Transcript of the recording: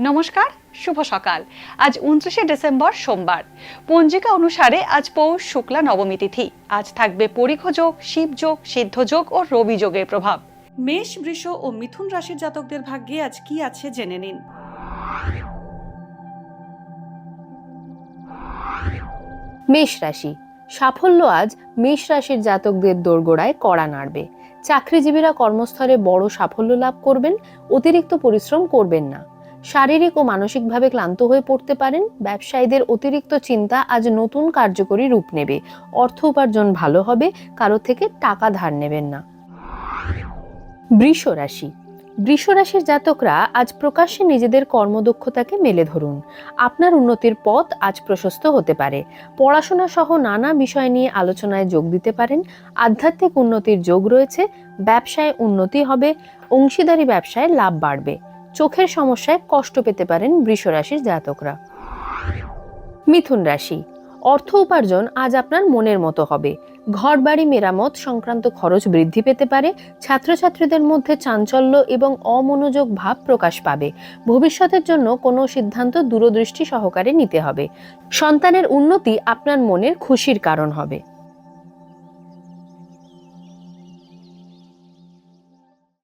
নমস্কার, শুভ সকাল। আজ 29শে ডিসেম্বর সোমবার। পঞ্জিকা অনুসারে আজ পৌষ শুক্লা নবমী তিথি। আজ থাকবে পরিখ যোগ, শিবযোগ, সিদ্ধযোগ ও রবি যোগের প্রভাব। মেষ, বৃষ ও মিথুন রাশির জাতকদের ভাগ্যে আজ কি আছে জেনে নিন। মেষ রাশি। সাফল্য আজ মেষ রাশির জাতকদের দোরগোড়ায় কড়া নাড়বে। চাকরিজীবীরা কর্মস্থলে বড় সাফল্য লাভ করবেন। অতিরিক্ত পরিশ্রম করবেন না। শারীরিক ও মানসিকভাবে ক্লান্ত হয়ে পড়তে পারেন। ব্যবসায়ীদের অতিরিক্ত চিন্তা আজ নতুন কার্যকরী রূপ নেবে। অর্থ উপার্জন ভালো হবে। কারো থেকে টাকা ধার নেবেন না। বৃষ রাশি। বৃষ রাশির জাতকরা আজ প্রকাশ্যে নিজেদের কর্মদক্ষতাকে মেলে ধরুন। আপনার উন্নতির পথ আজ প্রশস্ত হতে পারে। পড়াশোনা সহ নানা বিষয় নিয়ে আলোচনায় যোগ দিতে পারেন। আধ্যাত্মিক উন্নতির যোগ রয়েছে। ব্যবসায় উন্নতি হবে। অংশীদারি ব্যবসায় লাভ বাড়বে। চোখের সমস্যায় কষ্ট পেতে পারেন বৃষ রাশির জাতকরা। মিথুন রাশি। অর্থ উপার্জন আজ আপনার মনের মতো হবে। ঘরবাড়ি মেরামত সংক্রান্ত খরচ বৃদ্ধি পেতে পারে। ছাত্রছাত্রীদের মধ্যে চাঞ্চল্য এবং অমনোযোগ ভাব প্রকাশ পাবে। ভবিষ্যতের জন্য কোনো সিদ্ধান্ত দূরদৃষ্টি সহকারে নিতে হবে। সন্তানের উন্নতি আপনার মনের খুশির কারণ হবে।